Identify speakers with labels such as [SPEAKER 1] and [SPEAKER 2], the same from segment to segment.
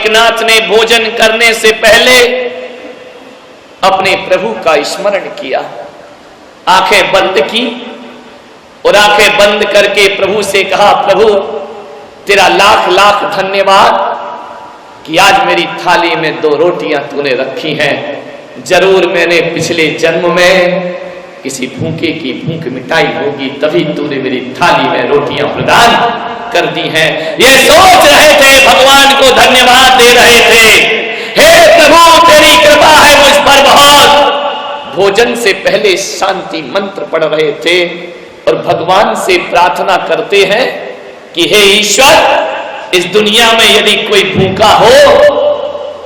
[SPEAKER 1] एकनाथ ने भोजन करने से पहले अपने प्रभु का स्मरण किया, आंखें बंद की और आंखें बंद करके प्रभु से कहा, प्रभु तेरा लाख लाख धन्यवाद कि आज मेरी थाली में 2 रोटियां तूने रखी हैं। जरूर मैंने पिछले जन्म में किसी भूखे की भूख मिटाई होगी, तभी तूने मेरी थाली में रोटियां प्रदान कर दी हैं। ये सोच रहे थे, भगवान को धन्यवाद दे रहे थे, हे प्रभु तेरी कृपा है मुझ पर बहुत। भोजन से पहले शांति मंत्र पढ़ रहे थे और भगवान से प्रार्थना करते हैं कि हे ईश्वर, इस दुनिया में यदि कोई भूखा हो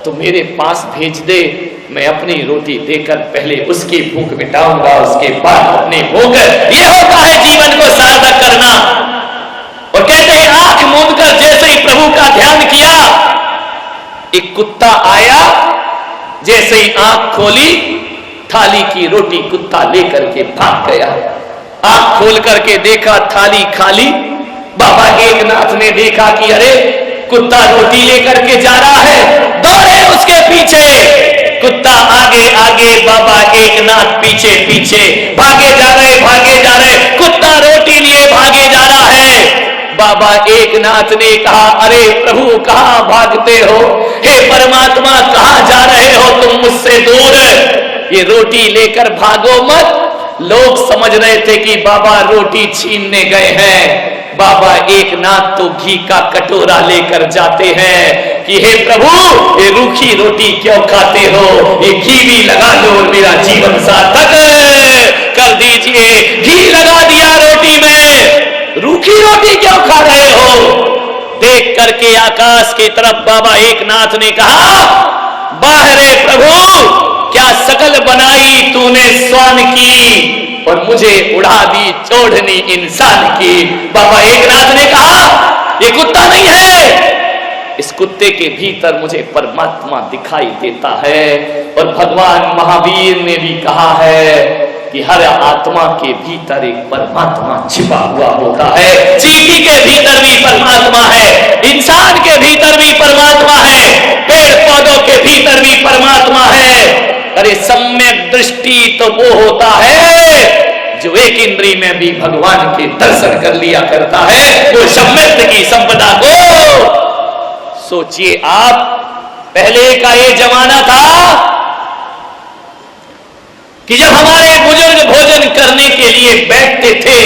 [SPEAKER 1] तो मेरे पास भेज दे, मैं अपनी रोटी देकर पहले उसकी भूख मिटाऊंगा, उसके बाद अपनी भूख। ये होता है जीवन को सार्थक करना। और कहते हैं आंख मूंद कर जैसे ही प्रभु का ध्यान किया, एक कुत्ता आया, जैसे ही आंख खोली थाली की रोटी कुत्ता लेकर के भाग गया। आंख खोल करके देखा थाली खाली। बाबा एकनाथ ने देखा कि अरे कुत्ता रोटी लेकर के जा रहा है, दौड़े उसके पीछे। कुत्ता आगे आगे, बाबा एकनाथ पीछे पीछे, भागे जा रहे, कुत्ता रोटी लिए भागे जा रहा है। बाबा एकनाथ ने कहा, अरे प्रभु कहां भागते हो, हे परमात्मा कहां जा रहे हो तुम मुझसे दूर, ये रोटी लेकर भागो मत। लोग समझ रहे थे कि बाबा रोटी छीनने गए हैं। बाबा एकनाथ तो घी का कटोरा लेकर जाते हैं कि हे प्रभु ये रूखी रोटी क्यों खाते हो, ये घी भी लगा लो और मेरा जीवन सार्थक कर दीजिए। घी लगा दिया रोटी में, रूखी रोटी क्यों खा रहे हो। देख करके आकाश की तरफ बाबा एकनाथ ने कहा, बाहरे प्रभु क्या सकल बनाई तूने स्वान की और मुझे उड़ा दी चोढ़नी इंसान की। बाबा एकनाथ ने कहा, ये कुत्ता नहीं है, इस कुत्ते के भीतर मुझे परमात्मा दिखाई देता है। और भगवान महावीर ने भी कहा है कि हर आत्मा के भीतर एक परमात्मा छिपा हुआ होता है। चींटी के भीतर भी परमात्मा है, इंसान के भीतर भी परमात्मा है, पेड़ पौधों के भीतर भी परमात्मा है। अरे सम्यक दृष्टि तो वो होता है जो एक इंद्री में भी भगवान के दर्शन कर लिया करता है, वो सम्यक की संपदा को। सोचिए आप, पहले का ये जमाना था कि जब हमारे बुजुर्ग भोजन करने के लिए बैठते थे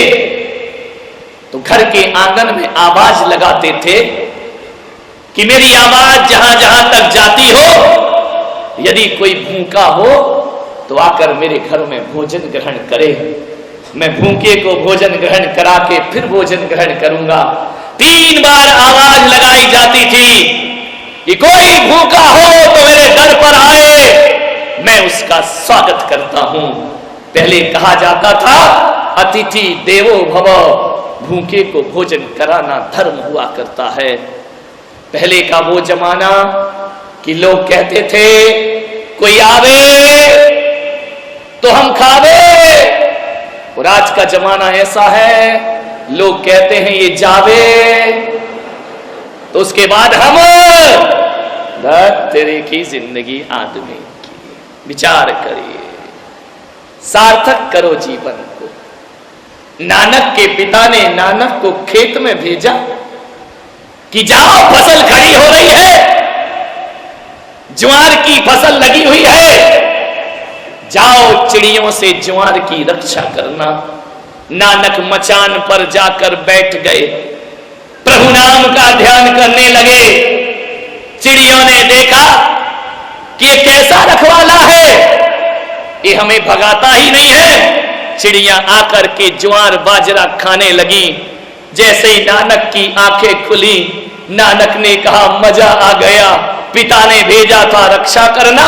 [SPEAKER 1] तो घर के आंगन में आवाज लगाते थे कि मेरी आवाज जहां जहां तक जाती हो, यदि कोई भूखा हो तो आकर मेरे घर में भोजन ग्रहण करे, मैं भूखे को भोजन ग्रहण करा के फिर भोजन ग्रहण करूंगा। 3 बार आवाज लगाई जाती थी कि कोई भूखा हो तो मेरे दर पर आए, मैं उसका स्वागत करता हूं। पहले कहा जाता था अतिथि देवो भव, भूखे को भोजन कराना धर्म हुआ करता है। पहले का वो जमाना कि लोग कहते थे कोई आवे तो हम खावे, और आज का जमाना ऐसा है लोग कहते हैं ये जावे तो उसके बाद हम। तेरे की जिंदगी आदमी की, विचार करिए, सार्थक करो जीवन को। नानक के पिता ने नानक को खेत में भेजा कि जाओ फसल खड़ी हो रही है, ज्वार की फसल लगी हुई है, जाओ चिड़ियों से ज्वार की रक्षा करना। नानक मचान पर जाकर बैठ गए, प्रभु नाम का ध्यान करने लगे। चिड़ियों ने देखा कि ये कैसा रखवाला है, ये हमें भगाता ही नहीं है। चिड़ियां आकर के ज्वार बाजरा खाने लगी। जैसे ही नानक की आंखें खुली, नानक ने कहा मजा आ गया, पिता ने भेजा था रक्षा करना,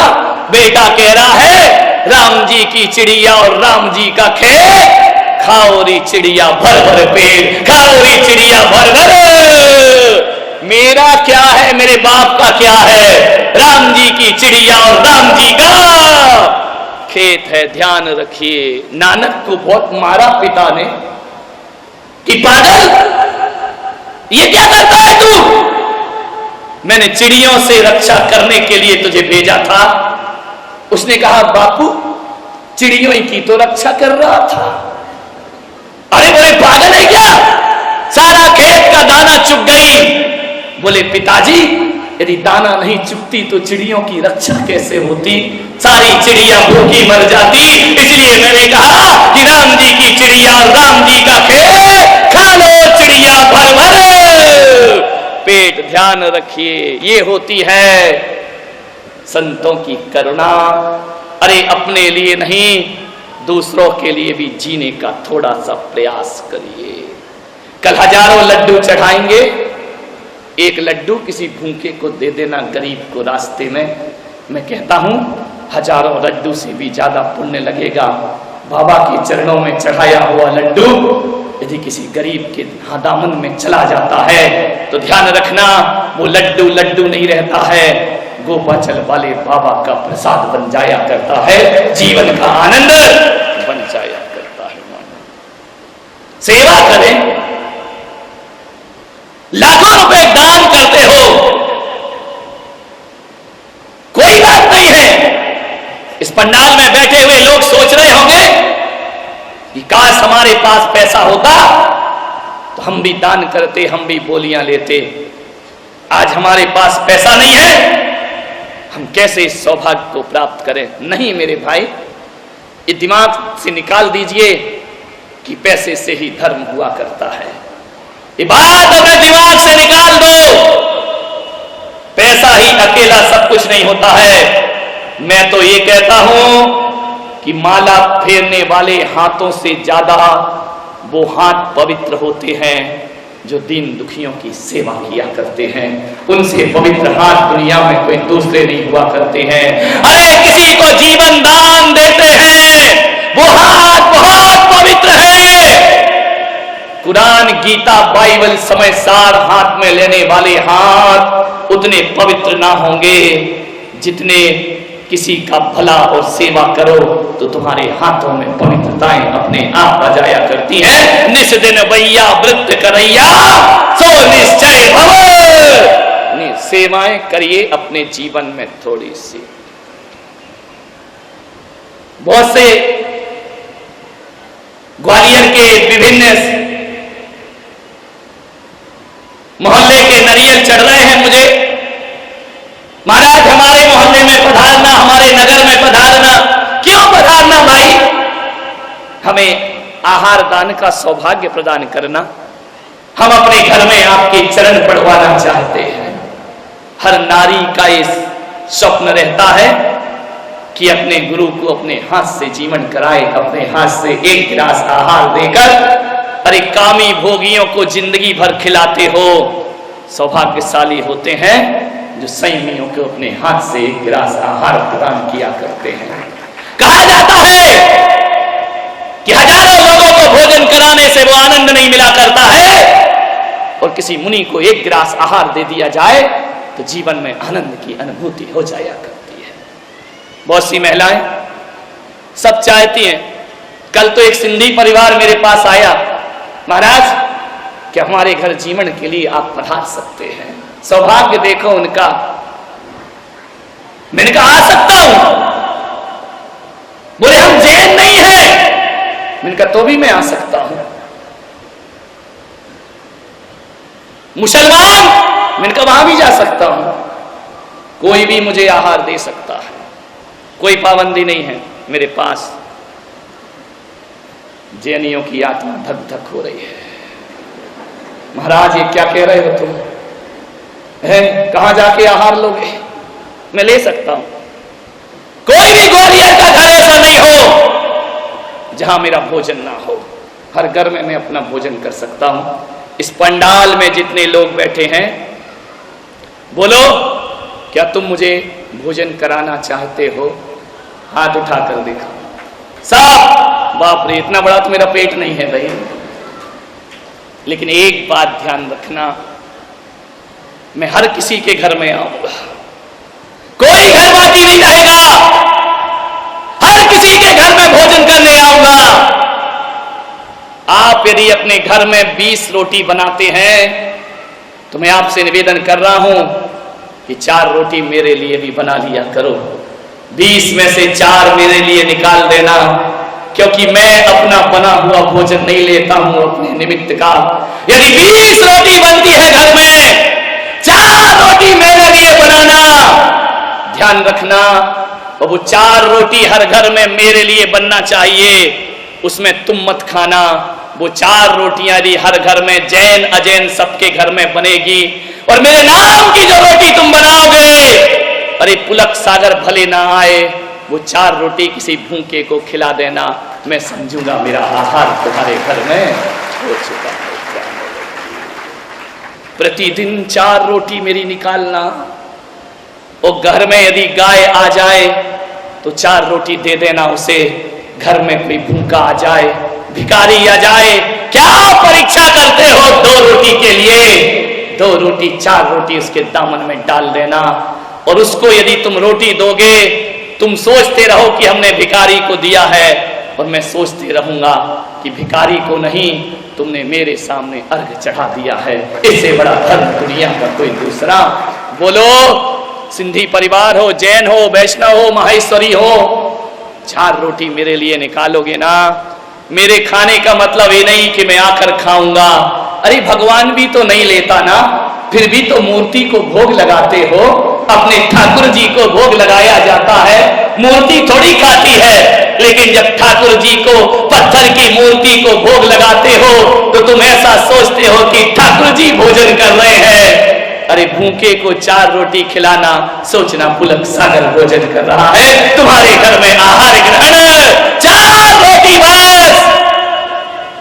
[SPEAKER 1] बेटा कह रहा है राम जी की चिड़िया और राम जी का खेत, खाओ री चिड़िया भर भर पेट, खाओ री चिड़िया भर भर। मेरा क्या है, मेरे बाप का क्या है, राम जी की चिड़िया और राम जी का खेत है, ध्यान रखिए। नानक को बहुत मारा पिता ने कि पागल ये क्या करता है तू, मैंने चिड़ियों से रक्षा करने के लिए तुझे भेजा था। उसने कहा बापू चिड़ियों की तो रक्षा कर रहा था। अरे बोले पागल है क्या, सारा खेत का दाना चुग गई। बोले पिताजी यदि दाना नहीं चुगती तो चिड़ियों की रक्षा कैसे होती, सारी चिड़िया भूखी मर जाती। इसलिए मैंने कहा कि राम जी की चिड़िया और राम जी का खेत खा लो चिड़िया भर भर पेट। ध्यान रखिए ये होती है संतों की करुणा। अरे अपने लिए नहीं दूसरों के लिए भी जीने का थोड़ा सा प्रयास करिए। कल हजारों लड्डू चढ़ाएंगे, एक लड्डू किसी भूखे को दे देना गरीब को रास्ते में, मैं कहता हूं हजारों लड्डू से भी ज्यादा पुण्य लगेगा। बाबा के चरणों में चढ़ाया हुआ लड्डू यदि किसी गरीब के दामन में चला जाता है तो ध्यान रखना वो लड्डू लड्डू नहीं रहता है, गोपाचल वाले बाबा का प्रसाद बन जाया करता है, जीवन का आनंद बन जाया करता है। सेवा करें, लाखों रुपए दान करते हो, कोई बात नहीं है। इस पंडाल में बैठे हुए लोग सोच रहे होंगे कि काश हमारे पास पैसा होता तो हम भी दान करते, हम भी बोलियां लेते। आज हमारे पास पैसा नहीं है, हम कैसे इस सौभाग्य को प्राप्त करें। नहीं मेरे भाई, ये दिमाग से निकाल दीजिए कि पैसे से ही धर्म हुआ करता है। ये बात अपने दिमाग से निकाल दो, पैसा ही अकेला सब कुछ नहीं होता है। मैं तो ये कहता हूं कि माला फेरने वाले हाथों से ज्यादा वो हाथ पवित्र होते हैं जो दीन दुखियों की सेवा किया करते हैं। उनसे पवित्र हाथ दुनिया में कोई दूसरे नहीं हुआ करते हैं। अरे किसी को जीवन दान देते हैं वो हाथ बहुत पवित्र है। कुरान, गीता, बाइबल समय सार हाथ में लेने वाले हाथ उतने पवित्र ना होंगे जितने किसी का भला और सेवा करो तो तुम्हारे हाथों में पवित्रताएं अपने आप आ जाया करती हैं। निस दिन भैया वृत्त करैया सो निश्चय भव। सेवाएं करिए अपने जीवन में थोड़ी सी। बहुत से ग्वालियर के विभिन्न मोहल्ले के नरियल चढ़ रहे हैं मुझे, महाराज हमारे मोहल्ले में पधारना, हमारे नगर में पधारना। क्यों पधारना भाई? हमें आहार दान का सौभाग्य प्रदान करना। हम अपने घर में आपके चरण पड़वाना चाहते हैं। हर नारी का इस स्वप्न रहता है कि अपने गुरु को अपने हाथ से जीवन कराए, अपने हाथ से एक गिलास आहार देकर। अरे कामी भोगियों को जिंदगी भर खिलाते हो, सौभाग्यशाली होते हैं जो संयमियों को अपने हाथ से एक गिलास आहार प्रदान किया करते हैं। कहा जाता है कि हजारों लोगों को भोजन कराने से वो आनंद नहीं मिला करता है, और किसी मुनि को एक गिलास आहार दे दिया जाए तो जीवन में आनंद की अनुभूति हो जाया करती है। बहुत सी महिलाएं सब चाहती हैं। कल तो एक सिंधी परिवार मेरे पास आया, महाराज कि हमारे घर जीवन के लिए आप पधार सकते हैं। सौभाग्य देखो उनका। मैंने कहा आ सकता हूं। बोले हम जैन नहीं है। मैंने कहा तो भी मैं आ सकता हूं। मुसलमान, मैंने कहा वहां भी जा सकता हूं। कोई भी मुझे आहार दे सकता है, कोई पाबंदी नहीं है मेरे पास। जैनियों की आत्मा धक धक हो रही है। महाराज ये क्या कह रहे हो तुम? है कहां जाके आहार लोगे? मैं ले सकता हूं। कोई भी ग्वालियर का घर ऐसा नहीं हो जहां मेरा भोजन ना हो। हर घर में मैं अपना भोजन कर सकता हूं। इस पंडाल में जितने लोग बैठे हैं, बोलो क्या तुम मुझे भोजन कराना चाहते हो? हाथ उठाकर देखा साहब। बाप रे, इतना बड़ा तो मेरा पेट नहीं है भाई। लेकिन एक बात ध्यान रखना, मैं हर किसी के घर में आऊंगा, कोई घर बाकी नहीं रहेगा। हर किसी के घर में भोजन करने आऊंगा। आप यदि अपने घर में 20 रोटी बनाते हैं तो मैं आपसे निवेदन कर रहा हूं कि 4 रोटी मेरे लिए भी बना लिया करो, 20 में से 4 मेरे लिए निकाल देना, क्योंकि मैं अपना बना हुआ भोजन नहीं लेता हूं अपने निमित्त का। यदि 20 रोटी बनती है घर में, 4 रोटी मेरे लिए बनाना। ध्यान रखना, और वो 4 रोटी हर घर में मेरे लिए बनना चाहिए, उसमें तुम मत खाना। वो 4 रोटियां यदि हर घर में जैन अजैन सबके घर में बनेगी, और मेरे नाम की जो रोटी तुम बनाओगे, अरे पुलक सागर भले ना आए, वो 4 रोटी किसी भूखे को खिला देना, मैं समझूंगा मेरा आहार तुम्हारे घर में हो चुका है। प्रतिदिन 4 रोटी मेरी निकालना। और घर में यदि गाय आ जाए तो 4 रोटी दे देना उसे। घर में कोई भूखा आ जाए, भिखारी आ जाए, क्या परीक्षा करते हो 2 रोटी के लिए? 2 रोटी 4 रोटी उसके दामन में डाल देना। और उसको यदि तुम रोटी दोगे, तुम सोचते रहो कि हमने भिखारी को दिया है, और मैं सोचते रहूंगा कि भिखारी को नहीं, तुमने मेरे सामने अर्घ चढ़ा दिया है। इससे बड़ा धर्म दुनिया का कोई दूसरा। बोलो, सिंधी परिवार हो, जैन हो, वैष्णव हो, माहेश्वरी हो, 4 रोटी मेरे लिए निकालोगे ना? मेरे खाने का मतलब ये नहीं कि मैं आकर खाऊंगा। अरे भगवान भी तो नहीं लेता ना, फिर भी तो मूर्ति को भोग लगाते हो। अपने ठाकुर जी को भोग लगाया जाता है, मूर्ति थोड़ी खाती है। लेकिन जब ठाकुर जी को, पत्थर की मूर्ति को भोग लगाते हो, तो तुम ऐसा सोचते हो कि ठाकुर जी भोजन कर रहे हैं। अरे भूखे को 4 रोटी खिलाना, सोचना पुलक सागर भोजन कर रहा है। तुम्हारे घर में आहार ग्रहण 4 रोटी बस,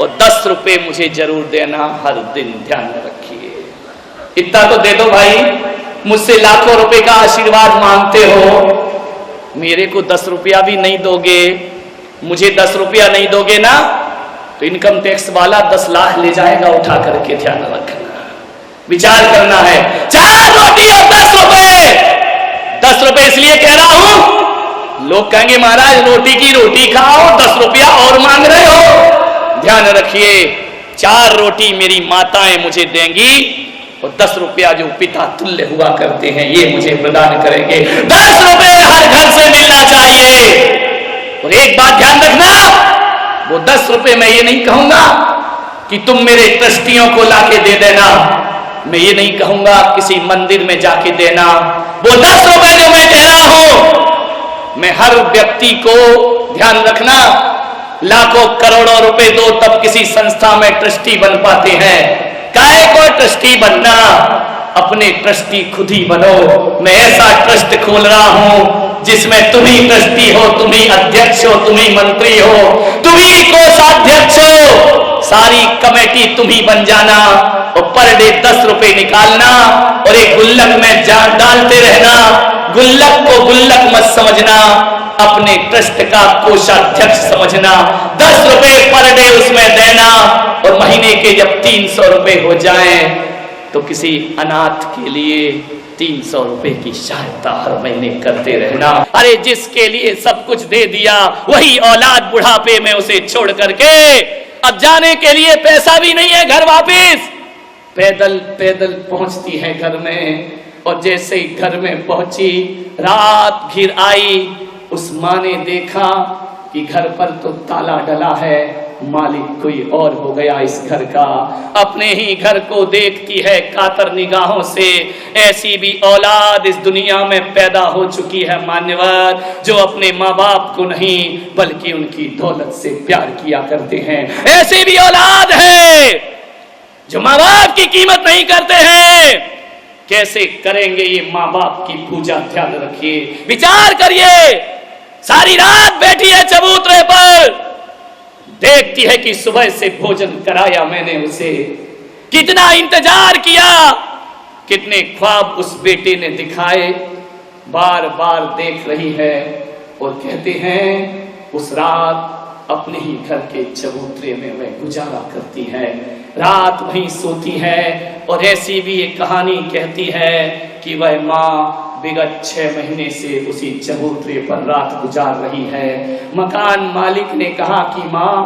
[SPEAKER 1] और 10 रुपए मुझे जरूर देना हर दिन, ध्यान रखिए। इतना तो दे दो भाई, मुझसे लाखों रुपए का आशीर्वाद मांगते हो, मेरे को 10 रुपया भी नहीं दोगे, मुझे 10 रुपया नहीं दोगे ना, तो इनकम टैक्स वाला 10 लाख ले जाएगा उठा करके। ध्यान रखना, विचार करना है। 4 रोटी और 10 रुपए। 10 रुपए इसलिए कह रहा हूं, लोग कहेंगे महाराज रोटी की रोटी खाओ, 10 रुपया और मांग रहे हो। ध्यान रखिए, 4 रोटी मेरी माताएं मुझे देंगी, और 10 रुपया जो पिता तुल्य हुआ करते हैं ये मुझे प्रदान करेंगे। 10 रुपए हर घर से मिलना चाहिए। और एक बात ध्यान रखना, वो 10 रुपए मैं ये नहीं कहूंगा कि तुम मेरे ट्रस्टियों को लाके दे देना, मैं ये नहीं कहूंगा किसी मंदिर में जाके देना। वो 10 रुपए जो मैं कह रहा हूं, मैं हर व्यक्ति को, ध्यान रखना, लाखों करोड़ों रुपए दो तब किसी संस्था में ट्रस्टी बन पाते हैं। काहे को ट्रस्टी बनना, अपने ट्रस्टी खुद ही बनो। मैं ऐसा ट्रस्ट खोल रहा हूं जिसमें तुम ही ट्रस्टी हो, तुम ही अध्यक्ष हो, तुम ही मंत्री हो, तुम ही कोषाध्यक्ष हो, सारी कमेटी तुम ही बन जाना। और पर डे 10 रुपए निकालना, और एक गुल्लक में डालते रहना। गुल्लक को गुल्लक मत समझना, अपने ट्रस्ट का कोषाध्यक्ष समझना। 10 रुपए पर डे उसमें देना, और महीने के जब 300 रुपए हो जाएं, तो किसी अनाथ के लिए 300 रुपए की सहायता हर महीने करते रहना। अरे जिसके लिए सब कुछ दे दिया, वही औलाद बुढ़ापे में उसे छोड़ करके अब जाने के लिए पैसा भी नहीं है घर वापिस, पैदल पैदल पहुंचती है घर में। और जैसे ही घर में पहुंची, रात घिर आई, उस माँ ने देखा कि घर पर तो ताला डला है, मालिक कोई और हो गया इस घर का। अपने ही घर को देखती है कातर निगाहों से। ऐसी भी औलाद इस दुनिया में पैदा हो चुकी है मान्यवर, जो अपने माँ बाप को नहीं बल्कि उनकी दौलत से प्यार किया करते हैं। ऐसी भी औलाद है जो माँ बाप की कीमत नहीं करते हैं। कैसे करेंगे ये माँ बाप की पूजा, ध्यान रखिए, विचार करिए। सारी रात बैठी है चबूतरे पर, देखती है कि सुबह से भोजन कराया मैंने उसे, कितना इंतजार किया, कितने ख्वाब उस बेटे ने दिखाए, बार बार देख रही है। और कहते हैं उस रात अपने ही घर के चबूतरे में वह गुजारा करती है, रात वहीं सोती है। और ऐसी भी एक कहानी कहती है कि वह माँ विगत 6 महीने से उसी चबूतरे पर रात गुजार रही है। मकान मालिक ने कहा कि माँ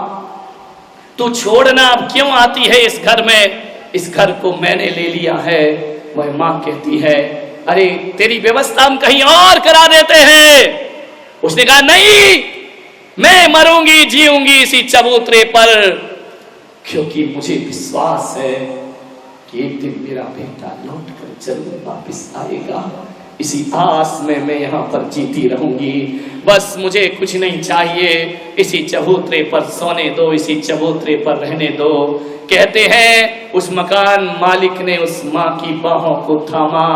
[SPEAKER 1] तू छोड़ना, अब क्यों आती है इस घर में, इस घर को मैंने ले लिया है। वह माँ कहती है अरे तेरी व्यवस्था हम कहीं और करा देते हैं। उसने कहा नहीं, मैं मरूंगी जीऊंगी इसी चबूतरे पर, क्योंकि मुझे विश्वास है कि एक दिन मेरा बेटा लौट कर जरूर वापिस आएगा। इसी आस में मैं यहाँ पर जीती रहूंगी। बस मुझे कुछ नहीं चाहिए, इसी चबूतरे पर सोने दो, इसी चबूतरे पर रहने दो। कहते हैं उस मकान मालिक ने उस माँ की बाहों को थामा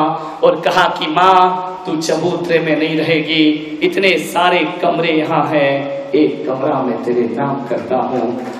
[SPEAKER 1] और कहा कि माँ तू चबूतरे में नहीं रहेगी, इतने सारे कमरे यहाँ हैं, एक कमरा मैं तेरे नाम करता हूँ,